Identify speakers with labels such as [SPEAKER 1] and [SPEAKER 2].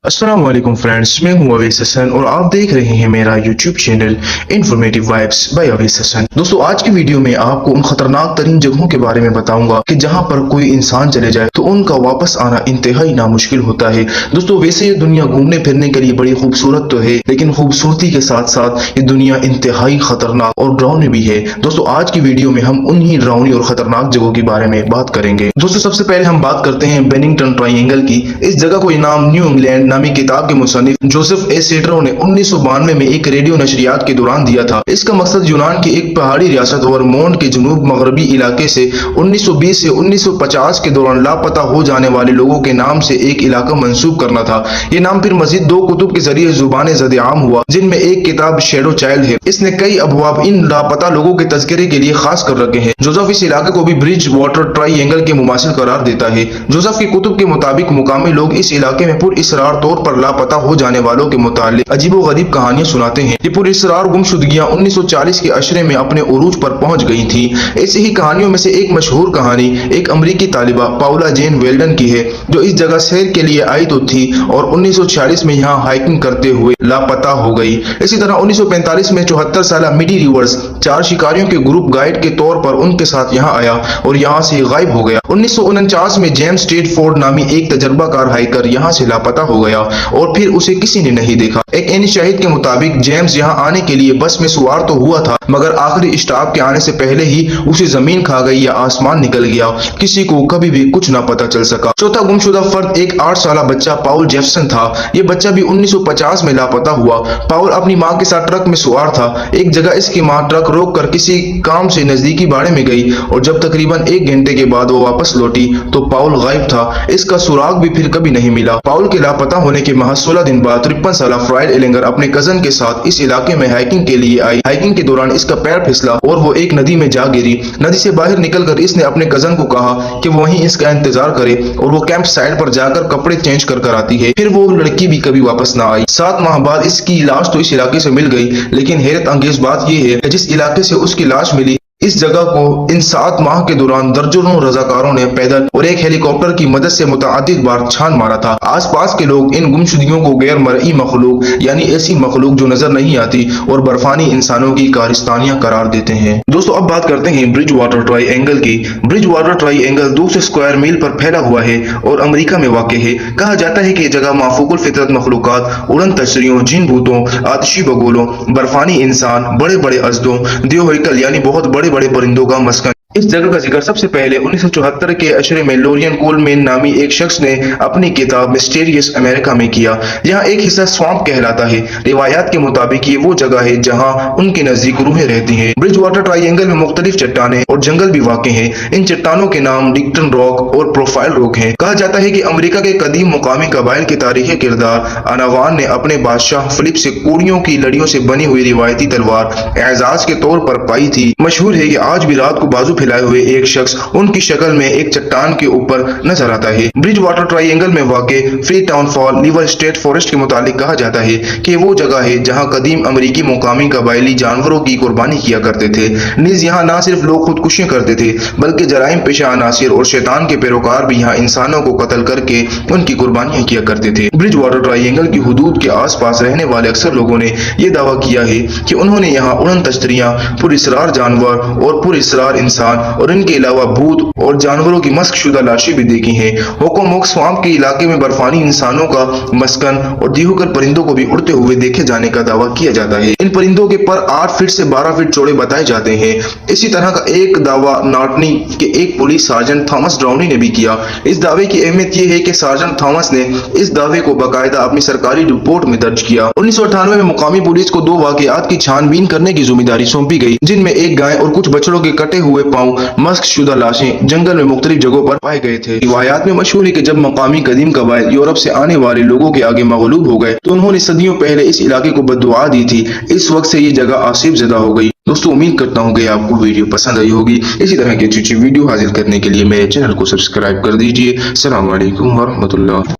[SPEAKER 1] अस्सलाम वालेकुम फ्रेंड्स, मैं हूं अवैस हसन और आप देख रहे हैं मेरा YouTube channel informative vibes by Awais Hasan. दोस्तों, आज की वीडियो में आपको उन खतरनाक तरीन जगहों के बारे में बताऊंगा कि जहां पर कोई इंसान चले जाए तो उनका वापस आना इंतहाई नामुश्किल होता है। दोस्तों, वैसे ये दुनिया घूमने फिरने के लिए बड़ी खूबसूरत तो है, लेकिन खूबसूरती के साथ साथ ये दुनिया इंतहाई खतरनाक और डरावनी भी है। दोस्तों, आज की वीडियो में हम उन्हीं डरावनी और खतरनाक जगहों के बारे में बात करेंगे। दोस्तों, सबसे पहले हम बात करते हैं बेनिंगटन ट्रायंगल की। इस जगह को इनाम न्यू इंग्लैंड नामी किताब के मुसन्निफ जोसेफ ए सेट्रो ने 1992 में एक रेडियो नशरियात के दौरान दिया था। इसका मकसद यूनान की एक पहाड़ी रियासत वर्मोंट के जनूब मगरबी इलाके से 1920 से 1950 के दौरान लापता हो जाने वाले लोगों के नाम से एक इलाका मंसूब करना था। ये नाम फिर मजीद दो कुतुब के जरिए जुबान ज़द-ए-आम हुआ, जिनमें एक किताब शैडो चाइल्ड है। इसने कई अबवाब इन लापता लोगों के तज़किरे के लिए खास कर रखे हैं। जोसेफ इस इलाके को भी ब्रिज वाटर ट्रायंगल के मुमासिल करार देता है। जोसेफ की कुतुब के मुताबिक मुकामी लोग इस इलाके में पुरअसरार तौर पर लापता हो जाने वालों के मुताल्लिक अजीबोगरीब कहानियां सुनाते हैं। ये पुरअसरार गुमशुदगियां 1940 के अशरे में अपने उरूज पर पहुंच गई थी। ऐसी ही कहानियों में से एक मशहूर कहानी एक अमरीकी तालिबा पाउला जेन वेल्डन की है, जो इस जगह सैर के लिए आई तो थी और 1946 में यहाँ हाइकिंग करते हुए लापता हो गई। इसी तरह 1945 में 74 साल मिडी रिवर्स 4 शिकारियों के ग्रुप गाइड के तौर पर उनके साथ यहाँ आया और यहाँ से गायब हो गया। 1949 में जेम्स स्टेटफोर्ड नामी एक तजर्बाकार हाइकर यहाँ से लापता हो गया और फिर उसे किसी ने नहीं देखा। एक एनी शाहिद के मुताबिक जेम्स यहाँ आने के लिए बस में सवार तो हुआ था, मगर आखिरी स्टॉप के आने से पहले ही उसे जमीन खा गई या आसमान निकल गया। किसी को कभी भी कुछ ना पता चल सका। चौथा गुमशुदा फर्द एक 8 साल बच्चा पाउल जेफसन था। ये बच्चा भी 1950 में लापता हुआ। पाउल अपनी माँ के साथ ट्रक में सवार था। एक जगह इसकी माँ ट्रक रोक कर किसी काम से नजदीकी बाड़े में गई और जब तकरीबन 1 घंटे के बाद वो वापस लौटी तो पाउल गायब था। इसका सुराग भी फिर कभी नहीं मिला। पाउल के लापता होने के महज 16 दिन बाद 53 साल फ्राइड एलेंगर अपने कजन के साथ इस इलाके में हाइकिंग के लिए आई। हाइकिंग के दौरान इसका पैर फिसला और वो एक नदी में जा गिरी। नदी से बाहर निकलकर इसने अपने कजन को कहा कि वो वहीं इसका इंतजार करे और वो कैंप साइड पर जाकर कपड़े चेंज कर आती है। फिर वो लड़की भी कभी वापस ना आई। 7 माह बाद इसकी लाश तो इस इलाके से मिल गई, लेकिन हैरत अंगेज बात यह है कि जिस इलाके से उसकी लाश मिली, इस जगह को इन 7 माह के दौरान दर्जनों रजाकारों ने पैदल और एक हेलीकॉप्टर की मदद से मुतअद्दिद बार छान मारा था। आसपास के लोग इन गुमशुदगियों को गैर मरई मखलूक यानी ऐसी मखलूक जो नजर नहीं आती और बर्फानी इंसानों की कारिस्तानियां करार देते हैं। दोस्तों, अब बात करते हैं ब्रिज वाटर ट्रायंगल की। ब्रिज वाटर ट्रायंगल 200 स्क्वायर मील पर फैला हुआ है और अमेरिका में वाक़ है। कहा जाता है कि यह जगह माफूकुल फितरत मखलूकात, उड़न तशरियों, जिन भूतों, आतिशी बगोलों, बर्फानी इंसान, बड़े बड़े अजदों, देवहिकल यानी बहुत बड़े बड़े परिंदों का मस्कन। इस जगह का जिक्र सबसे पहले 1974 के अशरे में लोरियन कोलमैन नामी एक शख्स ने अपनी किताब मिस्टीरियस अमेरिका में किया। यहाँ एक हिस्सा स्वाम्प कहलाता है। रिवायात के मुताबिक ये वो जगह है जहाँ उनके नजदीक रूहें रहती हैं। ब्रिज वाटर ट्रायंगल में मुख्तलिफ चट्टानें और जंगल भी वाक़ हैं। इन चट्टानों के नाम डिक्टन रॉक और प्रोफाइल रॉक हैं। कहा जाता है कि अमेरिका के कदीम मुकामी कबाइल के तारीखी किरदार अनावान ने अपने बादशाह फिलिप से कोड़ियों की लड़ियों से बनी हुई रिवायती तलवार एजाज के तौर पर पाई थी। मशहूर है कि आज भी रात को बाजू फैलाए हुए एक शख्स उनकी शक्ल में एक चट्टान के ऊपर नजर आता है। ब्रिज वाटर ट्रायंगल में वाक़े Freetown Fall River state forest के मुतालिक कहा जाता है कि वो जगह है जहां कदीम अमेरिकी मुकामी कबायली जानवरों की कुर्बानी किया करते थे। नीज यहाँ न सिर्फ लोग खुदकुशियां करते थे, बल्कि जराइम पेशा अनासिर और शैतान के पैरोकार भी यहाँ इंसानों को कत्ल करके उनकी कुर्बानियां किया करते थे। ब्रिज वाटर ट्रायंगल की हुदूद के आस पास रहने वाले अक्सर लोगों ने यह दावा किया है कि उन्होंने यहाँ उड़न तश्तरियां, पुरअसरार जानवर और पुरअसरार इंसान और इनके अलावा भूत और जानवरों की मस्क शुदा लाशें भी देखी हैं। होकोमोक स्वाम्प के इलाके में बर्फानी इंसानों का मस्कन और दीहुकर परिंदों को भी उड़ते हुए देखे जाने का दावा किया जाता है। इन परिंदों के पर 8 फीट से 12 फीट चौड़े बताए जाते हैं। इसी तरह का एक दावा नॉर्टनी के एक पुलिस सार्जेंट थॉमस ड्राउनी ने भी किया। इस दावे की अहमियत यह है कि सार्जेंट थॉमस ने इस दावे को बाकायदा अपनी सरकारी रिपोर्ट में दर्ज किया। 1998 में मुकामी पुलिस को 2 वाकयात की छानबीन करने की जिम्मेदारी सौंपी गई, जिनमें एक गाय और कुछ बछड़ों के कटे हुए पांव मस्क शुदा लाशें जंगल में मुख्तलिफ जगहों पर पाए गए थे। रिवायात में मशहूर है कि जब मकामी कदीम कबाइल यूरोप से आने वाले लोगों के आगे मगलूब हो गए तो उन्होंने सदियों पहले इस इलाके को बद्दुआ दी थी। इस वक्त से ये जगह आसिफ ज़दा हो गई। दोस्तों, उम्मीद करता हूँ कि आपको वीडियो पसंद आई होगी। इसी तरह की अच्छी वीडियो हासिल करने के लिए मेरे चैनल को सब्सक्राइब कर दीजिए। अस्सलाम वालेकुम व रहमतुल्लाह।